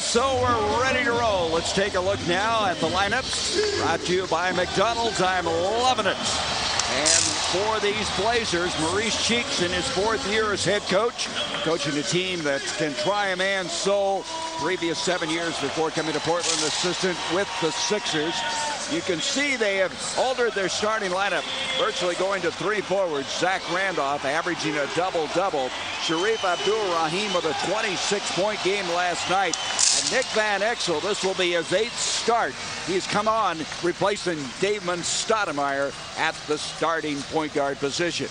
so we're ready to roll. Let's take a look now at the lineups. Brought to you by McDonald's. I'm loving it. And for these Blazers, Maurice Cheeks in his 4th year as head coach, coaching a team that can try a man's soul. Previous 7 years before coming to Portland, assistant with the Sixers. You can see they have altered their starting lineup, virtually going to 3 forwards. Zach Randolph averaging a double-double. Sharif Abdul-Rahim with a 26-point game last night. And Nick Van Exel, this will be his 8th start. He's come on replacing Amare Stoudemire at the starting point guard position.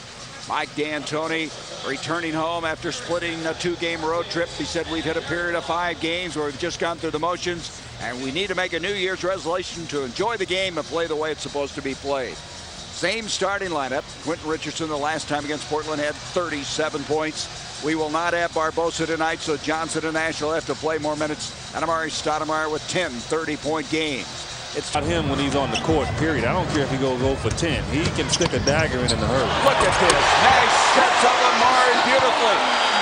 Mike D'Antoni returning home after splitting a 2-game road trip. He said we've hit a period of 5 games where we've just gone through the motions, and we need to make a New Year's resolution to enjoy the game and play the way it's supposed to be played. Same starting lineup. Quentin Richardson the last time against Portland had 37 points. We will not have Barbosa tonight, so Johnson and Nash will have to play more minutes. And Amare Stoudemire with 10 30-point games. It's not him when he's on the court, period. I don't care if he goes 0 for 10. He can stick a dagger in the hurry. Look at this. Nash sets up Amare beautifully.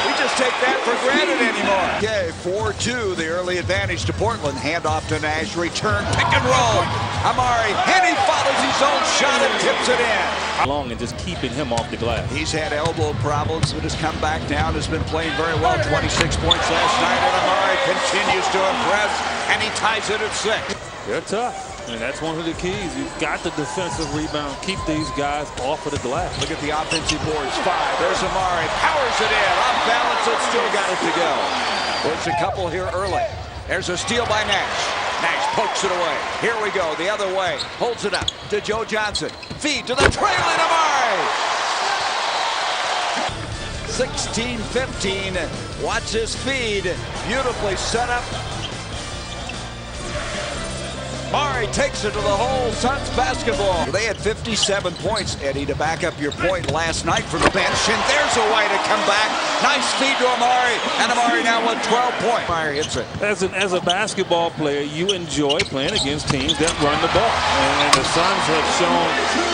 We just take that for granted anymore. Okay, 4-2, the early advantage to Portland. Handoff to Nash, return, pick and roll. Amare, and he follows his own shot and tips it in. Long and just keeping him off the glass. He's had elbow problems, but has come back down, has been playing very well. 26 points last night, and Amare continues to impress, and he ties it at 6. They're tough, and that's one of the keys. You've got the defensive rebound. Keep these guys off of the glass. Look at the offensive boards. 5. There's Amare. Powers it in. Off balance, and still got it to go. There's a couple here early. There's a steal by Nash. Nash pokes it away. Here we go. The other way. Holds it up to Joe Johnson. Feed to the trailing Amare. 16-15. Watch this feed. Beautifully set up. Amare takes it to the hole. Suns basketball. They had 57 points, Eddie, to back up your point last night from the bench. And there's a way to come back. Nice feed to Amare. And Amare now with 12 points. Amare hits it. As a basketball player, you enjoy playing against teams that run the ball. And the Suns have shown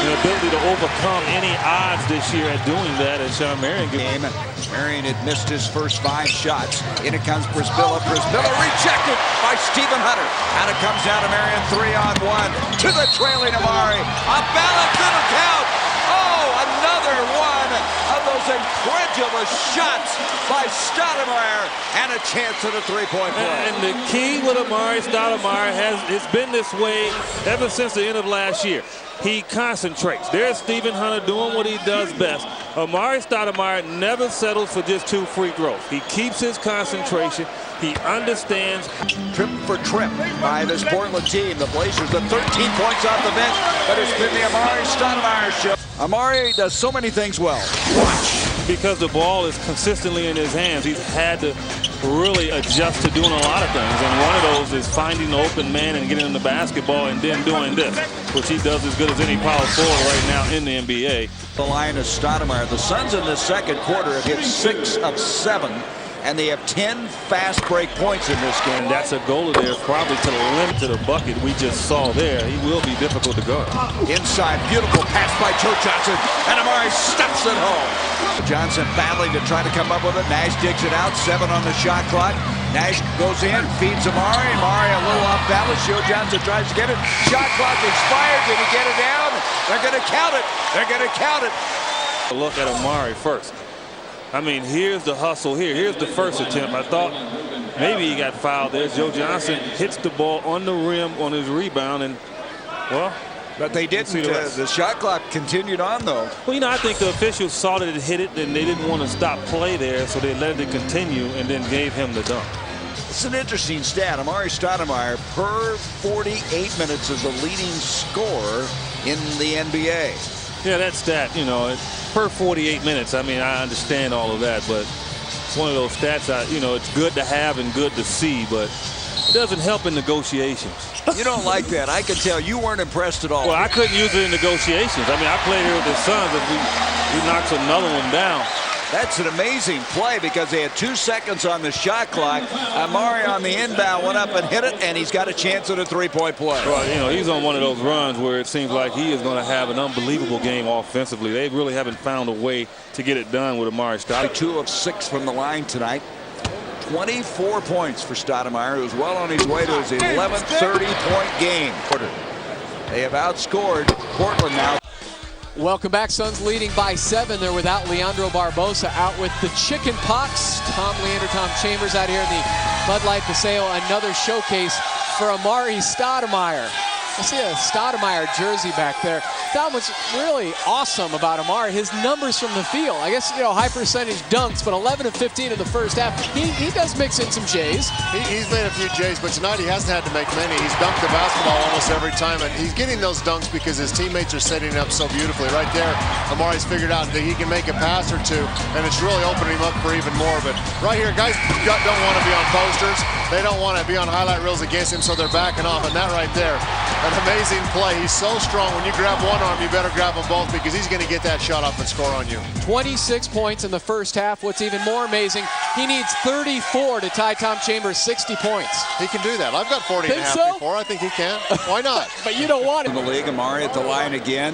the ability to overcome any odds this year at doing that as Sean Marion game. Marion had missed his first 5 shots. In it comes Brisbilla. Brisbilla rejected by Stephen Hunter. And it comes down to Marion. 3-on-1 to the trailing Amare. Off balance, it'll count. Oh, another one of those incredulous shots by Stoudemire, and a chance at a 3-point play. And the key with Amare Stoudemire it's been this way ever since the end of last year. He concentrates. There's Stephen Hunter doing what he does best. Amare Stoudemire never settles for just 2 free throws. He keeps his concentration. He understands. Trip for trip by this Portland team. The Blazers, the 13 points off the bench, but it's been the Amare Stoudemire show. Amare does so many things well. Watch. Because the ball is consistently in his hands, he's had to really adjust to doing a lot of things. And one of those is finding the open man and getting him the basketball and then doing this, which he does as good as any power forward right now in the NBA. The line is Stoudemire. The Suns in the second quarter have hit 6 of 7. And they have 10 fast break points in this game. And that's a goal of theirs, probably to the limit to the bucket we just saw there. He will be difficult to guard. Inside, beautiful pass by Joe Johnson, and Amare stuffs it home. Johnson battling to try to come up with it. Nash digs it out, 7 on the shot clock. Nash goes in, feeds Amare. Amare a little off balance. Joe Johnson tries to get it. Shot clock expired. Did he get it down? They're going to count it. They're going to count it. Look at Amare first. I mean, here's the hustle here. Here's the first attempt. I thought maybe he got fouled there. Joe Johnson hits the ball on the rim on his rebound, and, well, but they didn't. The shot clock continued on, though. Well, I think the officials saw that it hit it, and they didn't want to stop play there, so they let it continue and then gave him the dunk. It's an interesting stat. Amare Stoudemire, per 48 minutes, is the leading scorer in the NBA. Yeah, that stat, per 48 minutes. I mean, I understand all of that, but it's one of those stats, it's good to have and good to see, but it doesn't help in negotiations. You don't like that. I can tell you weren't impressed at all. Well, I couldn't use it in negotiations. I mean, I played here with the Suns, and we knocked another one down. That's an amazing play because they had 2 seconds on the shot clock. Amare on the inbound went up and hit it, and he's got a chance at a 3-point play. Well, he's on one of those runs where it seems like he is going to have an unbelievable game offensively. They really haven't found a way to get it done with Amare Stoudemire. 2 of 6 from the line tonight. 24 points for Stoudemire, who's well on his way to his 11th 30-point game. They have outscored Portland now. Welcome back. Suns leading by 7. They're without Leandro Barbosa, out with the chicken pox. Tom Chambers out here in the Bud Light Paseo. Another showcase for Amare Stoudemire. I see a Stoudemire jersey back there. That was really awesome about Amare. His numbers from the field. I guess, you know, high percentage dunks, but 11 of 15 in the first half. He does mix in some J's. He's made a few J's, but tonight he hasn't had to make many. He's dunked the basketball almost every time, and he's getting those dunks because his teammates are setting it up so beautifully. Right there, Amare's figured out that he can make a pass or two, and it's really opening him up for even more. But right here, guys don't want to be on posters. They don't want to be on highlight reels against him, so they're backing off. And that right there, an amazing play. He's so strong. When you grab one arm, you better grab them both because he's going to get that shot off and score on you. 26 points in the first half. What's even more amazing, he needs 34 to tie Tom Chambers' 60 points. He can do that. I've got 40 and a half before. I think he can. Why not? But you don't want it. In the league, Amare at the line again.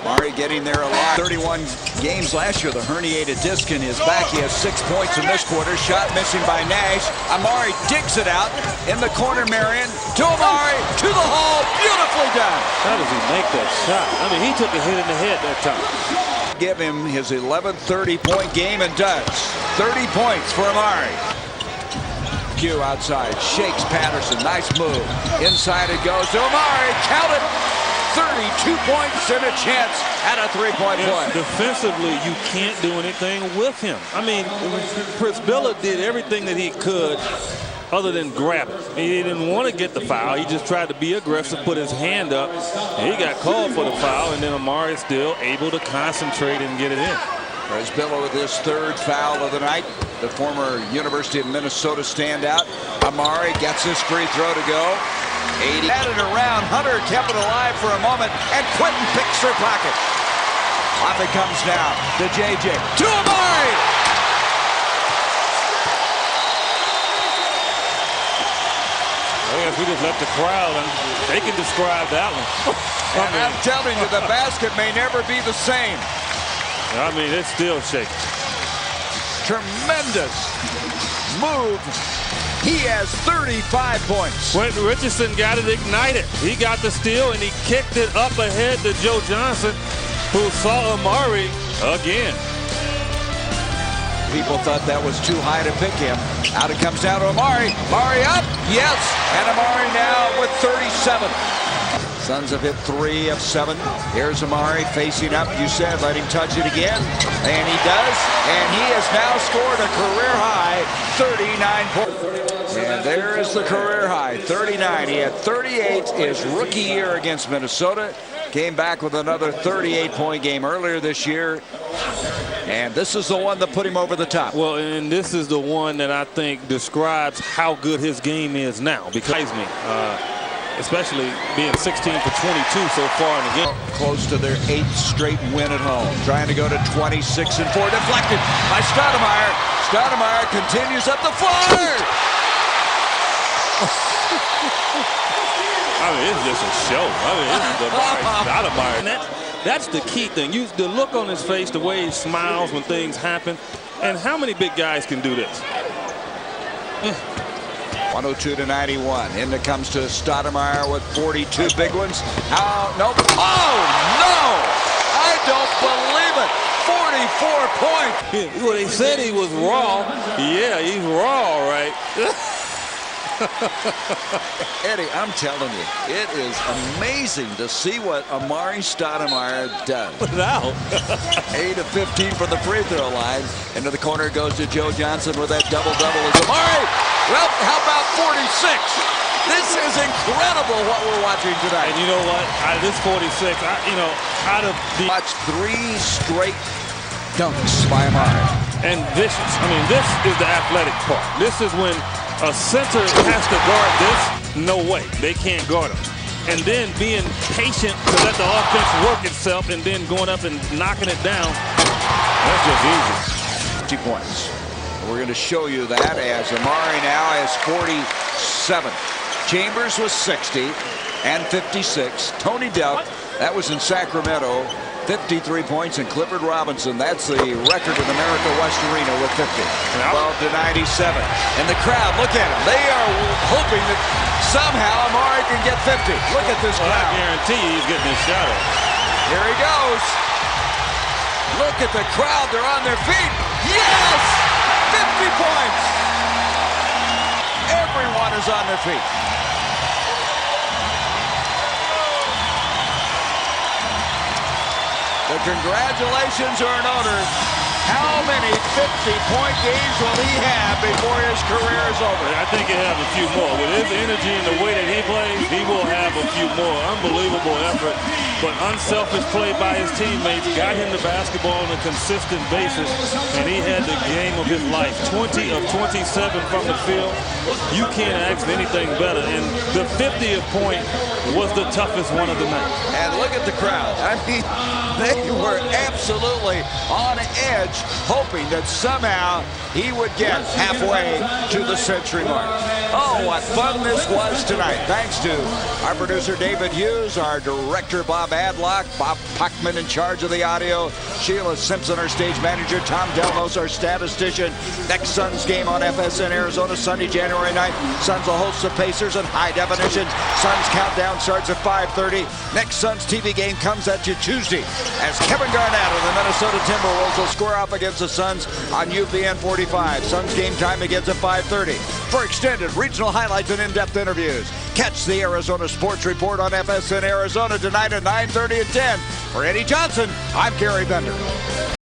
Amare getting there a lot. 31 games last year. The herniated disc in his back. He has 6 points in this quarter. Shot missing by Nash. Amare digs it out in the corner. Marion to Amare to the hole. Beautifully done. How does he make that shot? I mean, he took a hit in the head that time. Give him his 11th 30-point game and does. 30 points for Amare. Q outside. Shakes Patterson. Nice move. Inside it goes to Amare. Count it. 32 points and a chance at a three-point play. Defensively, you can't do anything with him. I mean, Prisbilla did everything that he could other than grab it. He didn't want to get the foul. He just tried to be aggressive, put his hand up. And he got called for the foul, and then Amare is still able to concentrate and get it in. Prisbilla with his 3rd foul of the night. The former University of Minnesota standout. Amare gets his free throw to go. 80. Added around. Hunter kept it alive for a moment, and Quentin picks her pocket. Off it comes now to JJ. To Amare! I guess we just let the crowd, and they can describe that one. I'm telling you, the basket may never be the same. I mean, it's still shaking. Tremendous move. He has 35 points. Quentin Richardson got it ignited. He got the steal, and he kicked it up ahead to Joe Johnson, who saw Amare again. People thought that was too high to pick him. Out it comes down to Amare. Amare up. Yes. And Amare now with 37. Suns have hit 3 of 7. Here's Amare facing up. You said let him touch it again. And he does. And he has now scored a career high 39 points. And there is the career high, 39. He had 38 his rookie year against Minnesota. Came back with another 38-point game earlier this year. And this is the one that put him over the top. Well, and this is the one that I think describes how good his game is now. Because especially being 16 for 22 so far in the game. Close to their 8th straight win at home. Trying to go to 26-4. Deflected by Stoudemire. Stoudemire continues up the floor. I mean, it's just a show. I mean, it's the Stoudemire. That's the key thing. The look on his face, the way he smiles when things happen. And how many big guys can do this? 102-91. In it comes to Stoudemire with 42 big ones. Nope. Oh, no! I don't believe it. 44 points. Well, they said he was raw. Yeah, he's raw, right? Eddie, I'm telling you, it is amazing to see what Amare Stoudemire does. Without 8 of 15 from the free throw line. Into the corner goes to Joe Johnson with that double-double. Is Amare? Well, how about 46? This is incredible what we're watching tonight. And you know what? Out of this 46, out of the... Watch 3 straight dunks by Amare. And vicious. I mean, this is the athletic part. This is when a center has to guard this. No way. They can't guard him. And then being patient to let the offense work itself and then going up and knocking it down. That's just easy. 50 points. We're going to show you that as Amare now has 47. Chambers was 60 and 56. Tony Delk, that was in Sacramento, 53 points, and Clifford Robinson, that's the record in America West Arena with 50. 12-97. And the crowd, look at them. They are hoping that somehow Amare can get 50. Look at this crowd. I guarantee he's getting his shot at. Here he goes. Look at the crowd. They're on their feet. Yes! 50 points. Everyone is on their feet. The congratulations are in order. How many 50-point games will he have before his career is over? I think he'll have a few more. With his energy and the way that he plays, he will have a few more. Unbelievable effort, but unselfish play by his teammates got him the basketball on a consistent basis, and he had the game of his life. 20 of 27 from the field. You can't ask for anything better, and the 50th point was the toughest one of the night. And look at the crowd. I mean, they were absolutely on edge, hoping that somehow he would get halfway to the century mark. Oh, what fun this was tonight. Thanks to our producer, David Hughes, our director, Bob Adlock, Bob Puckman in charge of the audio, Sheila Simpson, our stage manager, Tom Delmos, our statistician. Next Suns game on FSN Arizona, Sunday, January 9th. Suns will host the Pacers in high definition. Suns countdown starts at 5:30. Next Suns TV game comes at you Tuesday as Kevin Garnett of the Minnesota Timberwolves will square off against the Suns on UPN 45. Suns game time begins at 5:30. For extended regional highlights and in-depth interviews, catch the Arizona Sports Report on FSN Arizona tonight at 9:30 and 10. For Eddie Johnson, I'm Gary Bender.